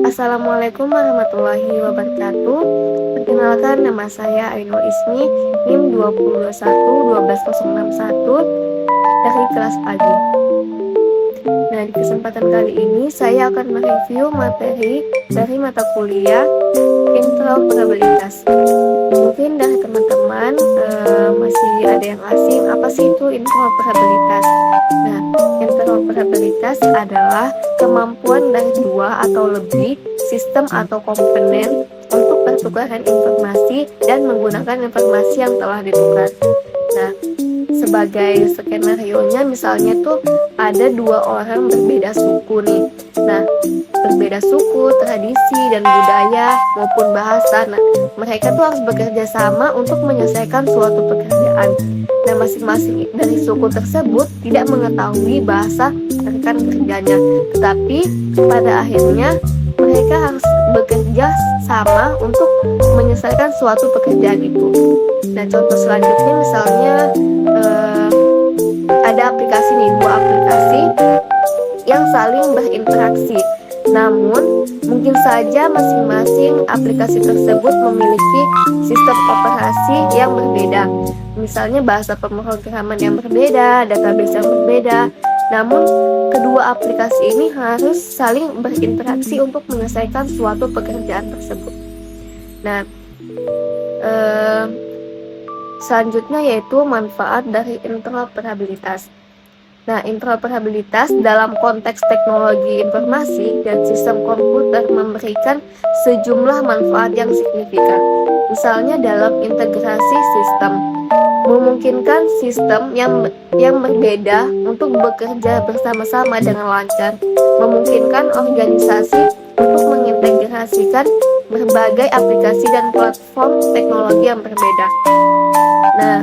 Assalamualaikum warahmatullahi wabarakatuh. Perkenalkan, nama saya Ainul Ismi, NIM 201 12061 dari kelas pagi. Nah, di kesempatan kali ini saya akan mereview materi dari mata kuliah interoperabilitas. Mungkin dari teman-teman masih ada yang asing, apa sih itu interoperabilitas? Nah, interoperabilitas adalah kemampuan dari dua atau lebih sistem atau komponen untuk pertukaran informasi dan menggunakan informasi yang telah ditukar. Nah, sebagai skenario-nya misalnya tuh ada dua orang berbeda suku nih. Nah, berbeda suku, tradisi, dan budaya maupun bahasa. Nah, mereka tuh harus bekerja sama untuk menyelesaikan suatu pekerjaan. Nah, masing-masing dari suku tersebut tidak mengetahui bahasa rekan kerjanya, tetapi pada akhirnya mereka harus bekerja sama untuk menyelesaikan suatu pekerjaan itu. Nah, contoh selanjutnya misalnya ada aplikasi nih, dua aplikasi yang saling berinteraksi. Namun, mungkin saja masing-masing aplikasi tersebut memiliki sistem operasi yang berbeda. Misalnya bahasa pemrograman yang berbeda, database yang berbeda. Namun, kedua aplikasi ini harus saling berinteraksi untuk menyelesaikan suatu pekerjaan tersebut. Nah, selanjutnya yaitu manfaat dari interoperabilitas. Nah, interoperabilitas dalam konteks teknologi informasi dan sistem komputer memberikan sejumlah manfaat yang signifikan. Misalnya dalam integrasi sistem, memungkinkan sistem yang berbeda untuk bekerja bersama-sama dengan lancar, memungkinkan organisasi untuk mengintegrasikan berbagai aplikasi dan platform teknologi yang berbeda. Nah,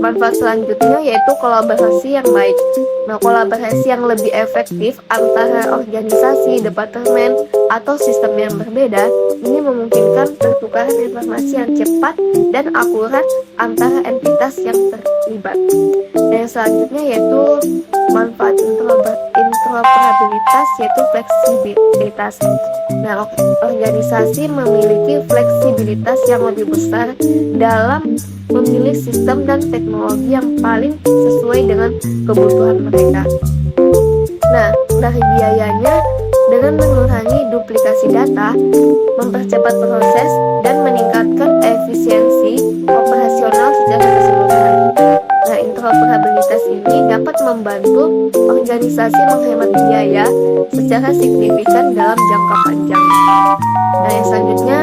manfaat selanjutnya yaitu kolaborasi yang baik. Nah, kolaborasi yang lebih efektif antara organisasi, departemen, atau sistem yang berbeda ini memungkinkan pertukaran informasi yang cepat dan akurat antara entitas yang terlibat. Dan yang selanjutnya yaitu manfaat interoperabilitas yaitu fleksibilitas. Nah, organisasi memiliki fleksibilitas yang lebih besar dalam memilih sistem dan teknologi yang paling sesuai dengan kebutuhan mereka. Nah, dari biayanya, dengan mengurangi duplikasi data, mempercepat proses, dan meningkatkan efisiensi operasional secara keseluruhan. Nah, interoperabilitas ini dapat membantu organisasi menghemat biaya secara signifikan dalam jangka panjang. Nah, yang selanjutnya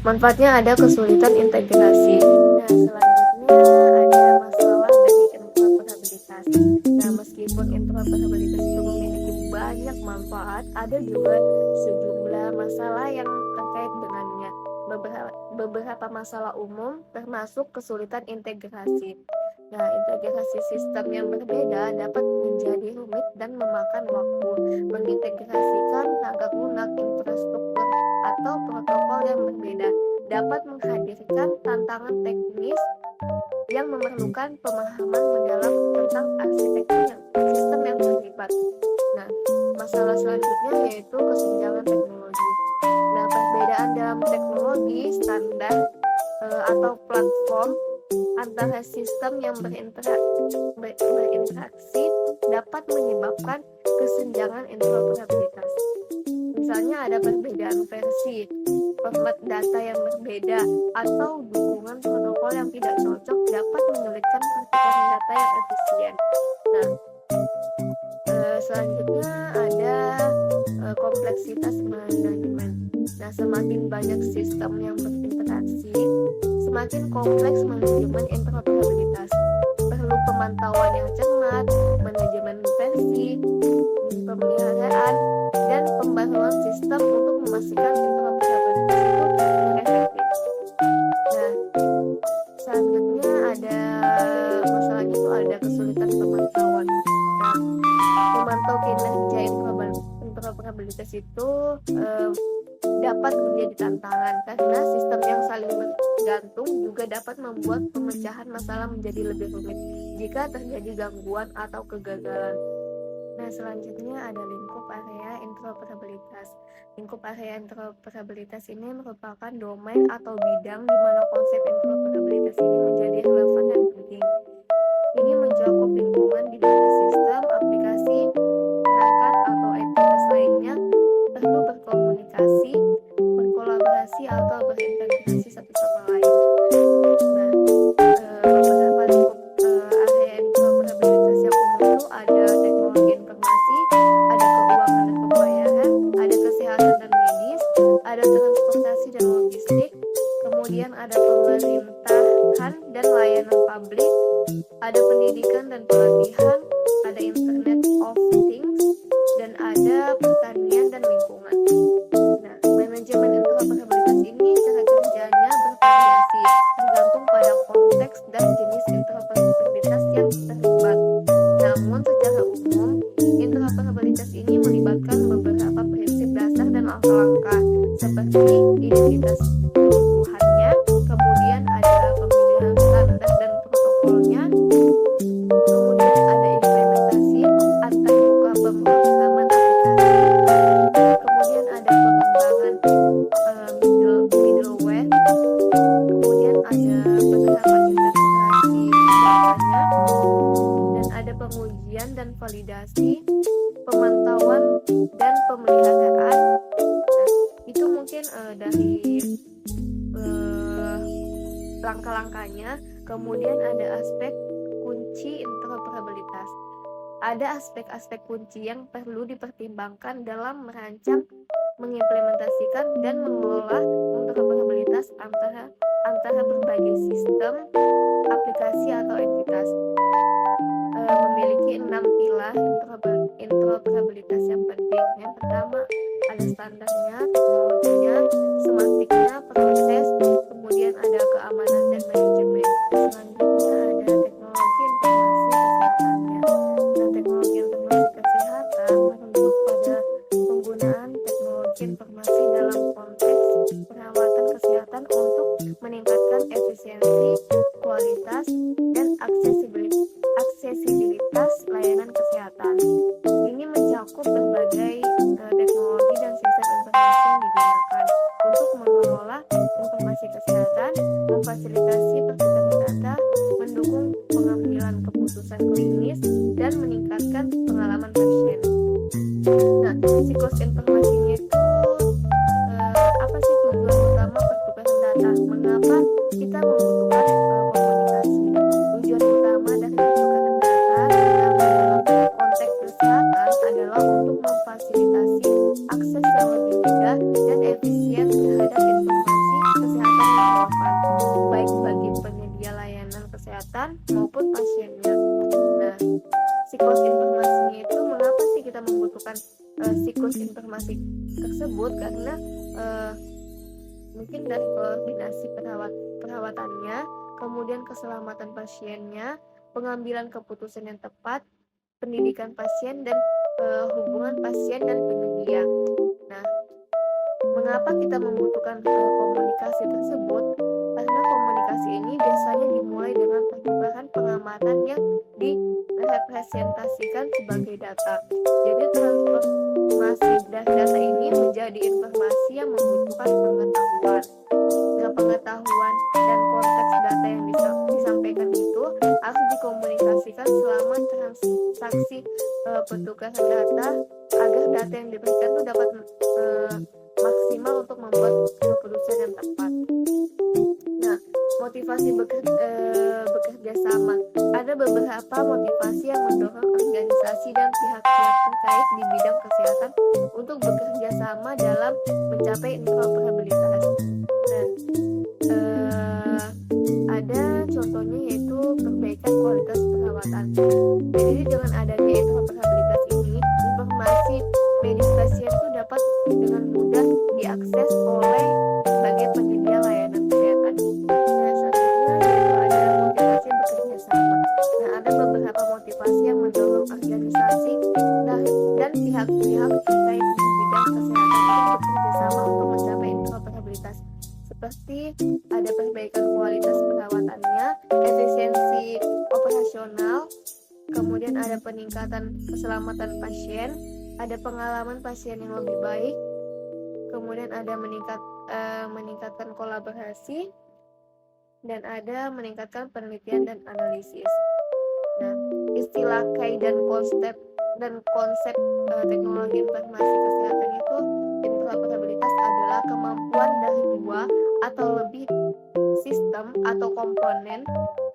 manfaatnya ada kesulitan integrasi. Nah, selanjutnya ada masalah dari interoperabilitas. Nah, meskipun interoperabilitas itu memiliki banyak manfaat, ada juga sejumlah masalah yang terkait dengannya. Beberapa masalah umum termasuk kesulitan integrasi. Nah, integrasi sistem yang berbeda dapat menjadi rumit dan memakan waktu. Mengintegrasikan perangkat lunak, infrastruktur, atau protokol yang berbeda dapat menghadirkan tantangan teknis yang memerlukan pemahaman mendalam tentang arsitektur sistem yang terlibat. Nah, masalah selanjutnya yaitu kesenjangan teknologi. Nah, perbedaan dalam teknologi standar atau platform antara sistem yang berinteraksi dapat menyebabkan kesenjangan interoperabilitas. Misalnya ada perbedaan versi, format data yang berbeda, atau dukungan protokol yang tidak cocok dapat menyulitkan pertukaran data yang efisien. Nah, selanjutnya ada kompleksitas manajemen. Nah, semakin banyak sistem yang berinteraksi, semakin kompleks manajemen interoperabilitas. Perlu pemantauan yang cermat, manajemen versi, pemeliharaan, dan pembaruan sistem untuk memastikan interoperabilitas itu efektif. Nah, selanjutnya ada masalahnya itu ada kesulitan pemantauan. Nah, memantau kinerja interoperabilitas itu dapat menjadi tantangan karena sistem yang saling bergantung juga dapat membuat pemecahan masalah menjadi lebih rumit jika terjadi gangguan atau kegagalan. Nah, selanjutnya ada lingkup area interoperabilitas. Lingkup area interoperabilitas ini merupakan domain atau bidang di mana konsep interoperabilitas ini menjadi relevan dan penting. Ini mencakup lingkungan di mana sistem, aplikasi, perangkat, atau entitas lainnya perlu berkomunikasi, berkolaborasi, atau berintegrasi satu sama lain. Nah, beberapa lingkup area interoperabilitas yang umum itu ada teknologi informasi, ada keuangan dan pembayaran, ada kesehatan dan medis, ada transportasi dan logistik, kemudian ada pemerintahan dan layanan publik, ada pendidikan dan pelatihan, ada Internet of Things, dan ada pertanian dan lingkungan. Nah, manajemen interoperabilitas ini cara kerjanya bervariasi, tergantung pada konteks dan jenis interoperabilitas yang terlibat. Namun secara umum, interoperabilitas ini melibatkan beberapa prinsip dasar dan langkah-langkah seperti identitas keseluruhannya, kemudian ada pemilihan standar dan protokolnya, kemudian ada implementasi antarmuka pemrograman aplikasi, kemudian ada pengembangan middleware, kemudian ada penerapan integrasi jawabannya, dan ada pengujian dan validasi, pemantauan dan pemeliharaan. Nah, itu mungkin dari langkah-langkahnya. Kemudian ada aspek kunci interoperabilitas. Ada aspek-aspek kunci yang perlu dipertimbangkan dalam merancang, mengimplementasikan, dan mengelola interoperabilitas antara berbagai sistem, aplikasi, atau entitas. Memiliki 6 pilar interoperabilitas yang penting. Yang pertama ada standarnya, teknologinya, semantiknya, proses, kemudian ada keamanan dan manajemen. Selanjutnya ada teknologi informasi kesehatannya. Nah, teknologi informasi kesehatan merujuk pada penggunaan teknologi informasi dalam konteks perawatan kesehatan untuk meningkatkan efisiensi, kualitas, dan aksesibilitas layanan kesehatan. Ini mencakup berbagai teknologi dan sistem informasi yang digunakan untuk mengelola informasi kesehatan, memfasilitasi pertukaran data, mendukung pengambilan keputusan klinis, dan meningkatkan pengalaman pasien. Nah, siklus informasinya itu apa sih tujuan utama pertukaran data? Mengapa kita membutuhkan komunikasi? Tujuan utama dari pertukaran data dalam konteks kesehatan adalah untuk memfasilitasi akses yang lebih mudah dan efisien terhadap informasi kesehatan yang relevan, baik bagi penyedia layanan kesehatan maupun pasiennya. Nah, siklus informasinya itu mengapa sih kita membutuhkan siklus informasi tersebut? Karena mungkin dari koordinasi perawatannya, kemudian keselamatan pasiennya, pengambilan keputusan yang tepat, pendidikan pasien, dan hubungan pasien dan penyedia. Nah, mengapa kita membutuhkan komunikasi tersebut? Karena komunikasi ini biasanya dimulai dengan pertukaran pengamatan yang direpresentasikan sebagai data. Jadi transformasi dari data ini menjadi informasi yang membutuhkan pengetahuan. Nah, pengetahuan dan konteks data yang disampaikan itu harus dikomunikasikan selama transaksi pertukaran data agar data yang diberikan itu dapat maksimal untuk membuat keputusan yang tepat. Nah, motivasi bekerja sama. Ada beberapa motivasi yang mendorong organisasi dan pihak-pihak terkait di bidang kesehatan untuk bekerja sama dalam mencapai interoperabilitas. Nah, ada contohnya yaitu perbaikan kualitas perawatan. Jadi dengan adanya interoperabilitas ini, informasi medis pasien itu dapat dengan mudah diakses oleh berbagai penyedia layanan kesehatan. Nah, selanjutnya yaitu ada motivasi bekerja sama. Nah, ada beberapa motivasi yang mendorong organisasi dan pihak-pihak terkait di bidang kesehatan untuk bekerja sama untuk mencapai interoperabilitas. Seperti ada perbaikan kualitas perawatannya, efisiensi operasional, kemudian ada peningkatan keselamatan pasien, ada pengalaman pasien yang lebih baik, kemudian ada meningkatkan kolaborasi, dan ada meningkatkan penelitian dan analisis. Nah, istilah KAI dan konsep teknologi informasi kesehatan itu, interoperabilitas adalah kemampuan dari dua atau lebih sistem atau komponen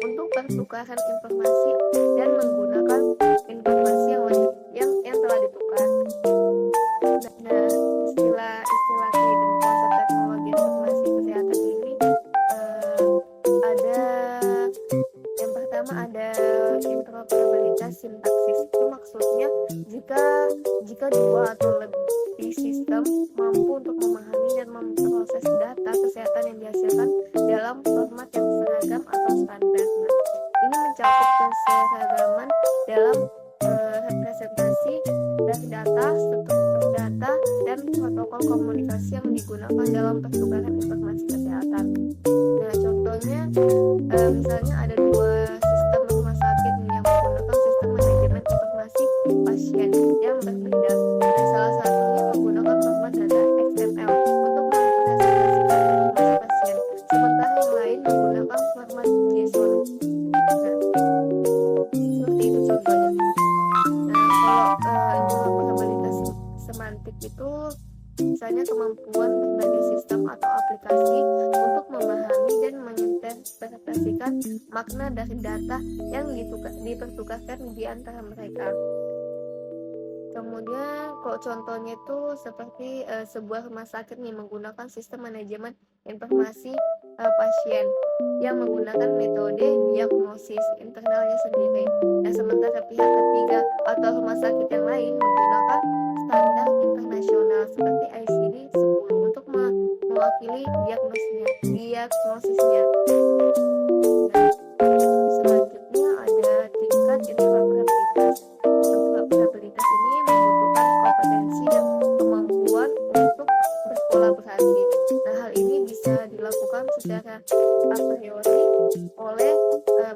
untuk pertukaran informasi dan menggunakan informasi yang telah ditukar. Nah, istilah KAI dan konsep teknologi informasi kesehatan ini ada yang pertama ada interoperabilitas sintaksis. Itu maksudnya jika dua atau lebih sistem mampu untuk memahami dan memproses data kesehatan yang dihasilkan dalam format yang seragam atau standar. Nah, ini mencakup keseragaman dalam representasi dari data, struktur data, dan protokol komunikasi yang digunakan dalam pertukaran informasi kesehatan. Nah, contohnya misalnya ada dua sistem rumah sakit yang menggunakan sistem manajemen informasi pasien yang berbeda. Nah, salah satunya menggunakan format data XML untuk merepresentasikan informasi pasien, sementara yang lain menggunakan format JSON. Nah, seperti itu contohnya. Nah, kalau interoperabilitas semantik itu misalnya kemampuan berbagai sistem atau aplikasi untuk memahami dan menginterpretasikan makna dari data yang dipertukarkan di antara mereka. Kemudian kalau contohnya itu seperti sebuah rumah sakit nih menggunakan sistem manajemen informasi pasien yang menggunakan metode diagnosis internalnya sendiri. Nah, sementara pihak ketiga atau rumah sakit yang lain menggunakan standar internasional seperti ICD-10 untuk mewakili diagnosisnya. Nah, selanjutnya ada tingkat interoperabilitas. Interoperabilitas ini membutuhkan kompetensi dan kemampuan untuk berkolaborasi. Nah, hal ini bisa dilakukan secara a priori oleh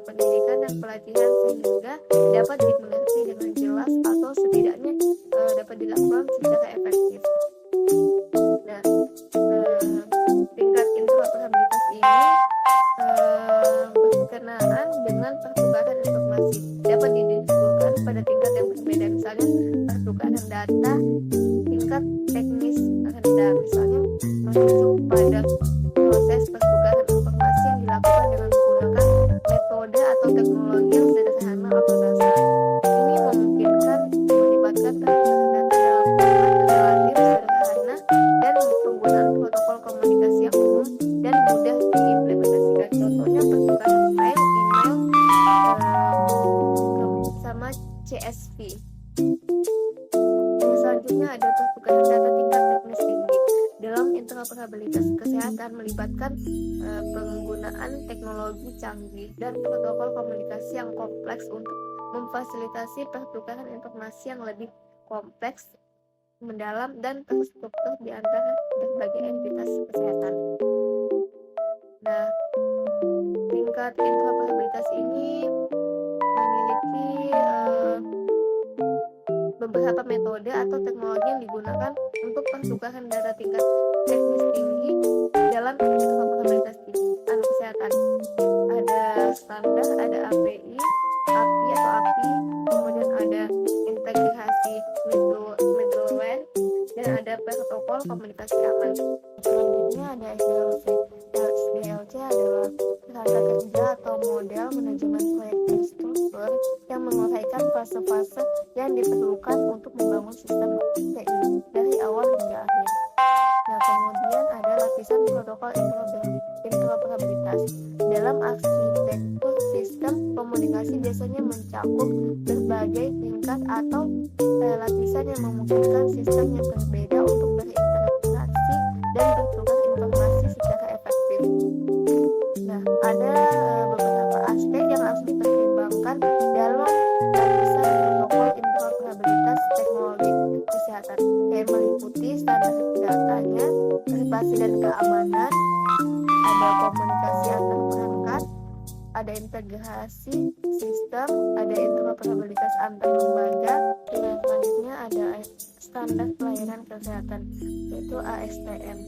pendidikan dan pelatihan sehingga dapat dimengerti dengan jelas atau setidaknya dapat dilakukan secara efektif. Nah, tingkat interoperabilitas ini berkenaan dengan pertukaran informasi dapat didiskusikan pada tingkat yang berbeda, misalnya pertukaran data tingkat teknis rendah, misalnya merujuk pada proses pertukaran informasi yang dilakukan dengan menggunakan metode atau teknologi yang sederhana atau dasar. Ini memungkinkan melibatkan pertukaran data dalam format relatif sederhana dan penggunaan protokol komunikasi yang umum dan mudah diimplementasikan. Contohnya pertukaran file, email, sama CSV. Yang selanjutnya ada pertukaran data tingkat teknis tinggi. Dalam interoperabilitas kesehatan melibatkan penggunaan teknologi canggih dan protokol komunikasi yang kompleks untuk memfasilitasi pertukaran informasi yang lebih kompleks, mendalam, dan terstruktur di antara berbagai entitas kesehatan. Nah, tingkat interoperabilitas ini memiliki beberapa metode atau teknologi yang digunakan untuk pertukaran data tingkat teknis tinggi dalam interoperabilitas kesehatan. Ada standar, ada API atau API, kemudian ada integrasi middleware, dan ada protokol komunikasi aman. Selanjutnya ada SDLC. SDLC adalah kerangka kerja atau model manajemen proyek terstruktur yang menguraikan fase-fase yang diperlukan untuk membangun sistem TI dari awal hingga akhir. Nah, kemudian ada lapisan protokol interoperabilitas. Dalam arsitektur sistem komunikasi biasanya mencakup berbagai tingkat atau lapisan yang memungkinkan sistem yang berbeda untuk berinteraksi dan bertukar informasi secara efektif. Nah, ada beberapa aspek yang harus dipertimbangkan dalam lapisan protokol interoperabilitas teknologi kesehatan, kayak meliputi standar datanya, privasi dan keamanan, ada komunikasi antar perangkat, ada integrasi sistem, ada interoperabilitas antar lembaga. Yang selanjutnya ada standar pelayanan kesehatan, yaitu ASTM,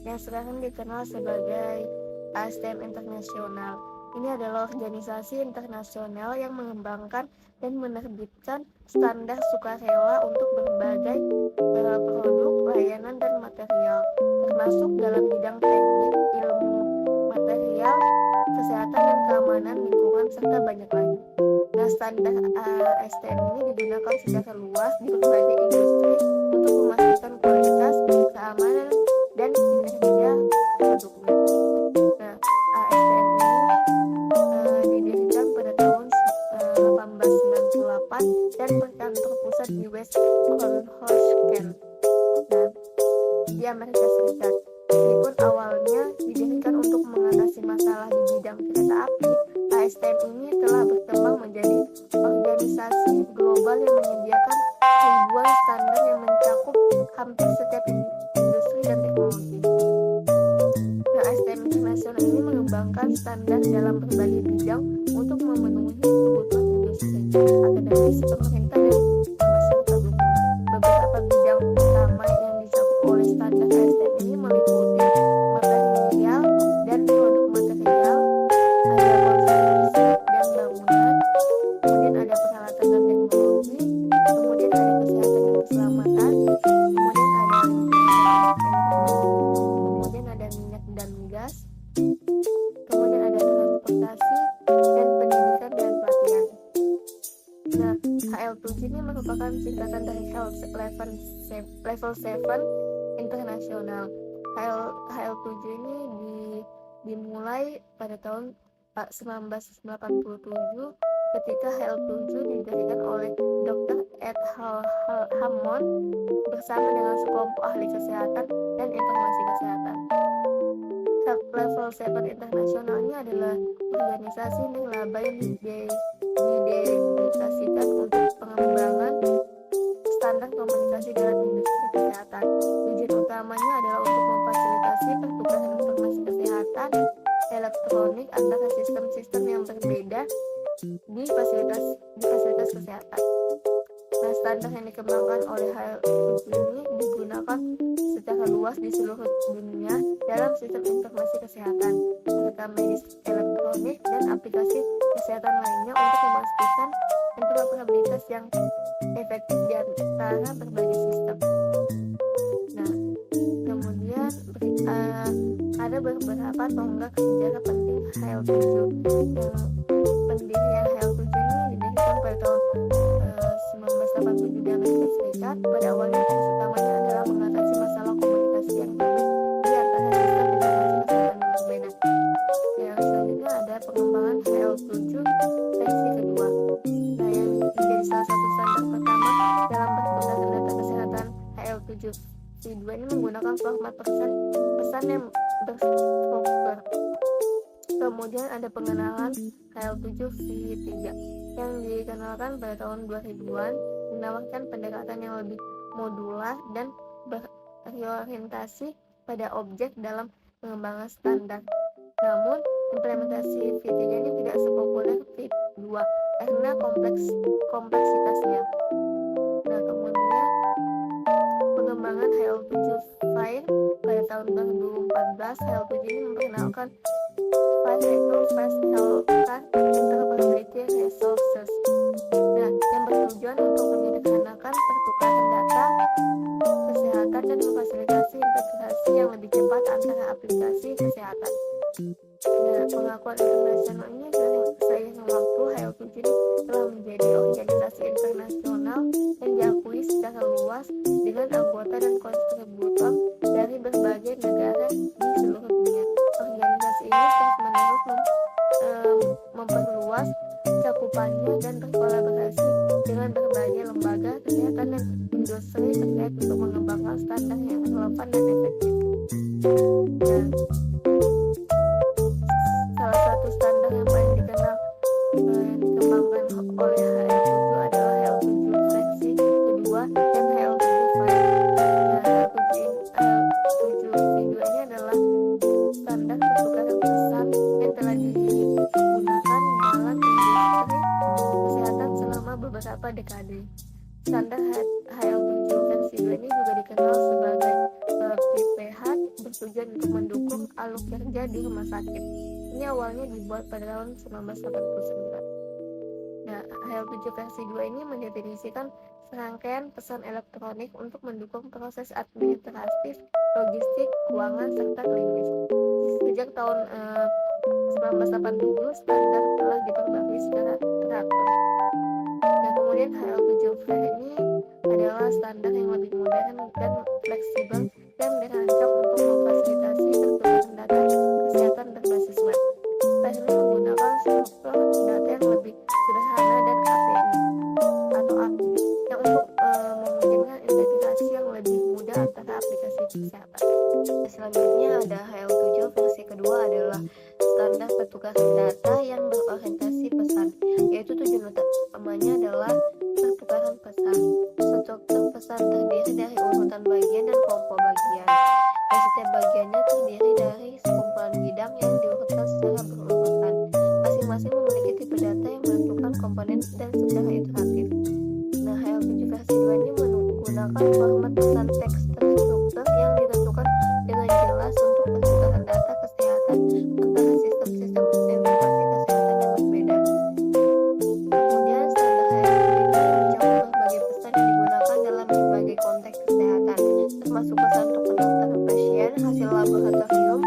yang sekarang dikenal sebagai ASTM Internasional. Ini adalah organisasi internasional yang mengembangkan dan menerbitkan standar sukarela untuk berbagai produk, layanan, dan material, termasuk dalam bidang teknik, ilmu material, kesehatan dan keamanan lingkungan, serta banyak lagi. Nah, standar ASTM ini digunakan secara luas di berbagai industri untuk memastikan kualitas, keamanan, dan kinerja produknya. Nah, ASTM ini didirikan pada tahun 1898 dan berkantor pusat di West Cornhusk, Kent, di Amerika Serikat. Meskipun awalnya didirikan untuk mengatasi masalah di bidang kereta api, ASTM ini telah berkembang menjadi organisasi global yang menyediakan ribuan standar yang mencakup hampir setiap industri dan teknologi. Nah, ASTM Internasional ini mengembangkan standar dalam berbagai bidang untuk memenuhi kebutuhan industri, akademis, pemerintah, dan masyarakat umum. Beberapa bidang utama yang dicakup oleh standar ASTM ini meliputi material dan produk material, ada konstruksi dan bangunan, kemudian ada peralatan dan teknologi, kemudian ada kesehatan dan keselamatan, kemudian ada lingkungan dan energi, kemudian ada minyak dan gas, kemudian ada transportasi dan pendidikan dan pelatihan. Nah, HL7 ini merupakan singkatan dari Level 7 Internasional. HL7 ini dimulai pada tahun 1987 ketika HL7 didirikan oleh Dr. Ed Hammond bersama dengan sekelompok ahli kesehatan dan informasi kesehatan. Level 7 Internasional ini adalah organisasi nirlaba yang didedikasikan untuk pengembangan standar komunikasi dalam industri kesehatan. Tujuan utamanya adalah untuk memfasilitasi pertukaran informasi kesehatan elektronik antara sistem-sistem yang berbeda di fasilitas kesehatan. Nah, standar yang dikembangkan oleh HL7 ini digunakan secara luas di seluruh dunia dalam sistem informasi kesehatan, rekam medis elektronik, dan aplikasi kesehatan lainnya untuk memastikan interoperabilitas yang efektif di antara berbagai sistem. Nah, kemudian ada beberapa tonggak sejarah penting HL7. Pendirian HL7 ini didirikan pada tahun 1987 di Amerika Serikat. Pada awalnya fokus utamanya adalah mengatasi masalah komunikasi yang rumit di antara sistem informasi kesehatan yang berbeda. Yang selanjutnya ada pengembangan HL7 versi kedua. Nah, yang menjadi salah satu standar pertama dalam pertukaran data kesehatan, HL7 V2 ini menggunakan format pesan yang berstruktur. Kemudian ada pengenalan HL7 V3 yang dikenalkan pada tahun 2000-an, menawarkan pendekatan yang lebih modular dan berorientasi pada objek dalam pengembangan standar. Namun, implementasi V3 ini tidak sepopuler V2 karena kompleksitasnya. Nah, kemudian pengembangan HL7 Fire pada tahun 2014, HL7 ini memperkenalkan FHIR, yaitu Fast Healthcare Interoperability Resources. Nah, yang bertujuan untuk menyederhanakan pertukaran data kesehatan dan memfasilitasi integrasi yang lebih cepat antara aplikasi kesehatan. Nah, pengakuan internasional ini seiring waktu, HL7 ini telah menjadi organisasi internasional yang diakui secara luas dengan anggota dan kontributor dari berbagai negara di seluruh dunia. Organisasi ini terus-menerus memperluas cakupannya dan berkolaborasi dengan berbagai lembaga kesehatan dan industri terkait untuk mengembangkan standar yang relevan dan efektif. Nah, salah satu standar yang paling dikenal yang dikembangkan oleh HL7 adalah HL7 versi kedua dan HL7 Fire. Nah, HL7 V2 ini adalah standar pertukaran pesan yang telah digunakan bertujuan untuk mendukung alur kerja di rumah sakit. Ini awalnya dibuat pada tahun 1989. Nah, HL7 versi 2 ini mendefinisikan serangkaian pesan elektronik untuk mendukung proses administratif, logistik, keuangan, serta klinis. Sejak tahun 1987, standar telah diperbarui secara teratur. Nah, kemudian HL7V ini adalah standar yang lebih modern dan fleksibel dan dirancang untuk memfasilitasi pertukaran data kesehatan berbasis web. Versi ini menggunakan struktur data yang lebih sederhana dan API atau API yang untuk memungkinkan integrasi yang lebih mudah antara aplikasi kesehatan. Selanjutnya ada HL7 versi kedua adalah standar pertukaran data yang berorientasi pesan, yaitu tujuan utamanya adalah pertukaran pesan. Struktur pesan terdiri dari urutan bagian dan kelompok bagian, dan setiap bagiannya terdiri dari sekumpulan bidang yang diurutkan secara berurutan. Masing-masing memiliki tipe data yang menentukan komponen dan secara iteratif. Nah, HL7 versi 2 ini menggunakan format pesan teks terstruktur yang ditentukan dengan jelas untuk pertukaran data kesehatan antara sistem-sistem informasi kesehatan yang berbeda. Kemudian standar HL7 ini mencakup berbagai pesan yang digunakan dalam berbagai konteks kesehatan, termasuk pesan untuk pendaftaran pasien, hasil laboratorium,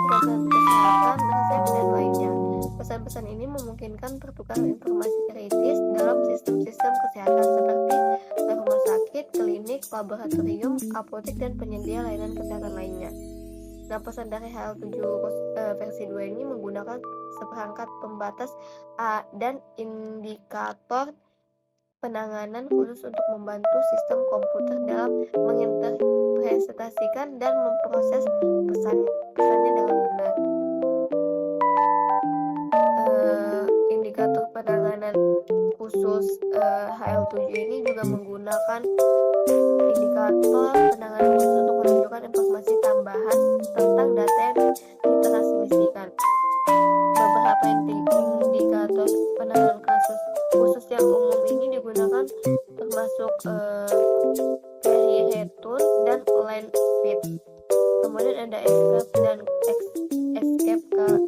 pesan kesehatan, resep, dan lainnya. Pesan-pesan ini memungkinkan pertukaran informasi kritis dalam sistem-sistem kesehatan seperti rumah sakit, klinik, laboratorium, apotek, dan penyedia layanan kesehatan lainnya. Nah, pesan dari HL7 versi 2 ini menggunakan seperangkat pembatas dan indikator penanganan khusus untuk membantu sistem komputer dalam menginterpretasikan dan memproses pesannya dengan benar. Indikator penanganan khusus HL7 ini juga menggunakan indikator penanganan khusus untuk menunjukkan informasi tambahan tentang data yang ditransmisikan. Beberapa indikator penanganan kasus khusus yang umum ini digunakan termasuk Perry Return dan Line Fit. Kemudian ada escape dan escape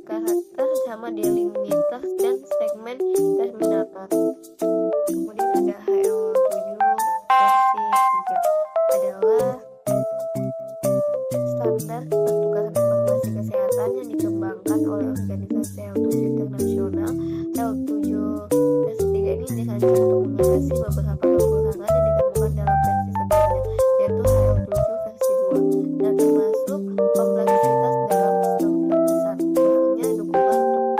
karakter sama delimiters dan segmen terminator. Kemudian ada HL7 versi 3 adalah standar pertukaran informasi kesehatan yang dikembangkan oleh organisasi HL7 internasional. HL7 versi 3 ini dirancang untuk mengatasi beberapa kekurangan yang ditemukan dalam versi sebelumnya, yaitu HL7 versi 2, dan termasuk kompleksitas dalam struktur pesan, kurangnya dukungan untuk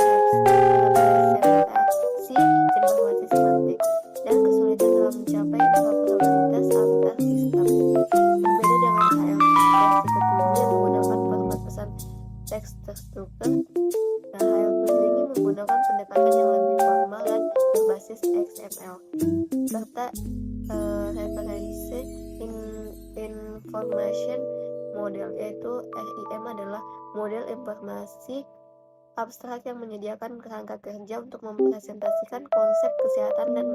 representasi informasi semantik, dan kesulitan dalam mencapai interoperabilitas antar sistem. Berbeda dengan HL versi ketujuh yang menggunakan format pesan teks terstruktur, nah HL7 ini menggunakan pendekatan yang lebih formal dan berbasis XML serta referensi information model, yaitu RIM adalah model informasi abstrak yang menyediakan kerangka kerja untuk mempresentasikan konsep kesehatan dan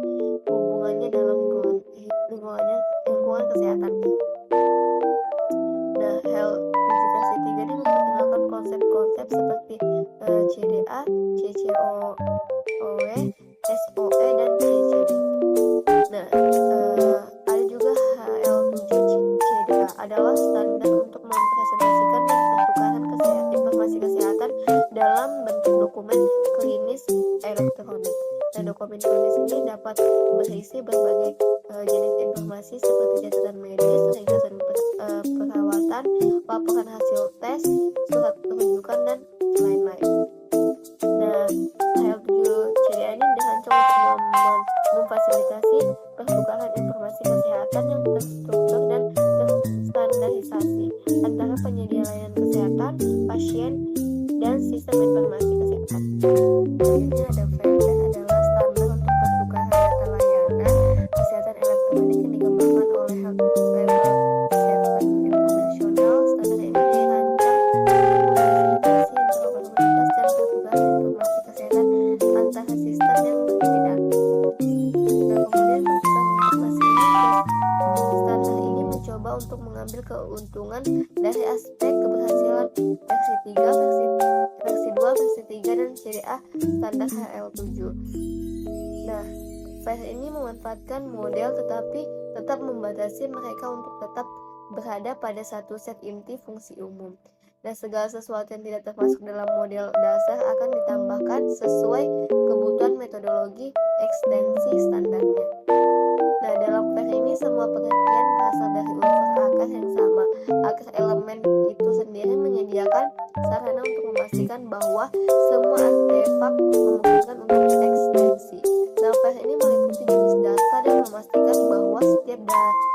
hubungannya dalam lingkungan kesehatan. Nah, HL7 versi 3 ini memperkenalkan konsep-konsep seperti CDA, CCOE, SOE, dan CCD. Nah, ada juga HL7 CDA adalah standar untuk mempresentasikan dan pertukaran informasi kesehatan dalam bentuk dokumen klinis elektronik. Nah, dokumen klinis ini dapat berisi berbagai jenis informasi seperti catatan medis, ringkasan perawatan, laporan hasil tes, surat rujukan, dan lain-lain. Nah, HL7 CDA ini dirancang untuk memfasilitasi pertukaran informasi kesehatan yang terstruktur dan terstandarisasi antara penyedia layanan kesehatan, pasien, dan sistem informasi kesehatan. Selanjutnya ada VEDA adalah standar untuk pertukaran data layanan kesehatan elektronik yang dikembangkan oleh Health Level 7 International. Standar ini dirancang untuk memfasilitasi interoperabilitas dan pertukaran informasi kesehatan antara sistem yang berbeda. Nah, kemudian pertukaran informasi ini, standar ini mencoba untuk mengambil keuntungan dari dari aspek keberhasilan versi 3, versi 2, versi 3, dan CDA standar HL7. Nah, file ini memanfaatkan model tetapi tetap membatasi mereka untuk tetap berada pada satu set inti fungsi umum. Dan segala sesuatu yang tidak termasuk dalam model dasar akan ditambahkan sesuai kebutuhan metodologi ekstensi standarnya. Nah, dalam file ini semua pengertian berasal dari unsur akar yang sama. Akar elemen itu sendiri menyediakan sarana untuk memastikan bahwa semua artefak memungkinkan untuk ekstensi. Nah, file ini meliputi jenis data dan memastikan bahwa setiap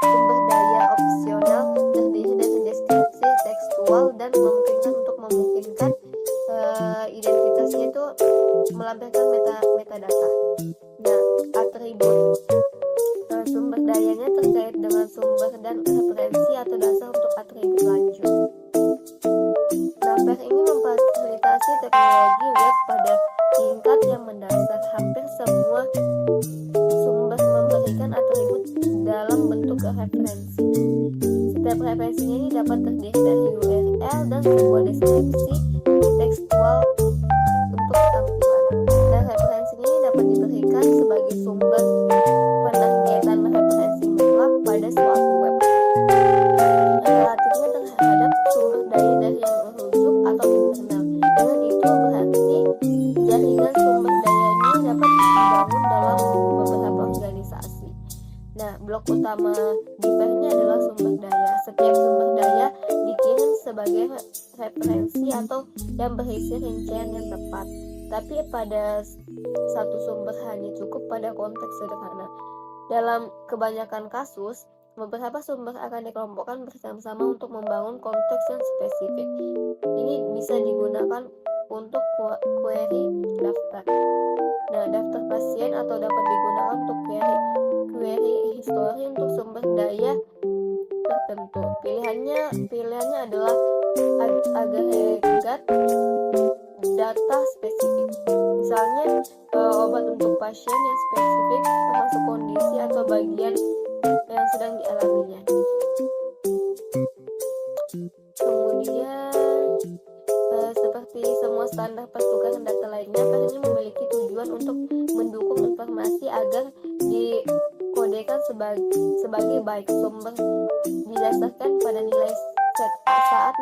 sumber daya opsional terdiri dari deskripsi tekstual dan memungkinkan identitasnya itu melampirkan metadata. Nah, atribut sumber dayanya terkait dengan sumber dan referensi atau dasar untuk atribut lanjut. Nah, file ini memfasilitasi teknologi web pada tingkat yang mendasar. Hampir semua sumber memberikan atribut dalam bentuk referensi. Setiap referensinya ini dapat terdiri dari URL dan sebuah deskripsi tekstual untuk tampilan. Dan referensinya ini dapat diberikan sebagai sumber penerbitan referensi mutlak pada suatu web. Relatifnya terhadap sumber daya dari yang merujuk atau internal. Dengan itu berarti jaringan sumber dayanya dapat dibangun dalam beberapa organisasi. Nah, blok utama di file ini adalah sumber daya. Setiap sumber daya dikirim sebagai referensi atau yang berisi rincian yang tepat. Tapi pada satu sumber hanya cukup pada konteks sederhana. Dalam kebanyakan kasus, beberapa sumber akan dikelompokkan bersama-sama untuk membangun konteks yang spesifik. Ini bisa digunakan untuk query daftar. Nah, daftar pasien atau dapat digunakan untuk query history untuk sumber daya tertentu. Pilihannya adalah agregat data spesifik. Misalnya obat untuk pasien yang spesifik termasuk kondisi atau bagian yang sedang dialaminya. Kemudian seperti semua standar pertukaran data lainnya, file ini memiliki tujuan untuk mendukung informasi agar dikodekan sebagai baik. Sumber didasarkan pada nilai set saat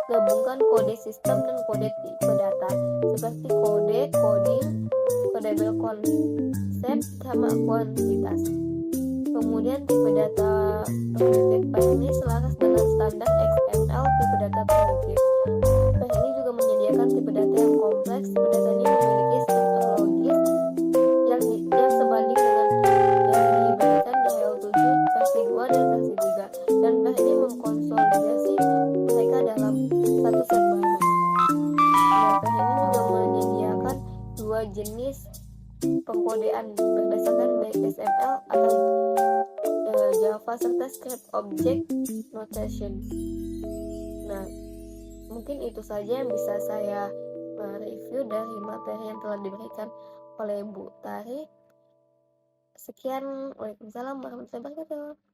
menggabungkan kode sistem dan kode tipe data seperti kode, coding, codable konsep, sama kuantitas. Kemudian tipe data primitif. File ini selaras dengan standar XML tipe data primitif. File ini juga menyediakan tipe data yang kompleks. Tipe data ini memiliki struktur logis yang sebanding dengan yang diberikan di HL7 versi 2 dan versi 3. Dan file ini mengkonsolidasi mereka dalam satu set baru. Nah, file ini juga menyediakan dua jenis pengkodean berdasarkan baik XML atau Java serta script object notation. Nah, mungkin itu saja yang bisa saya review dari materi yang telah diberikan oleh Bu Tari. Sekian, waalaikumsalam warahmatullahi wabarakatuh.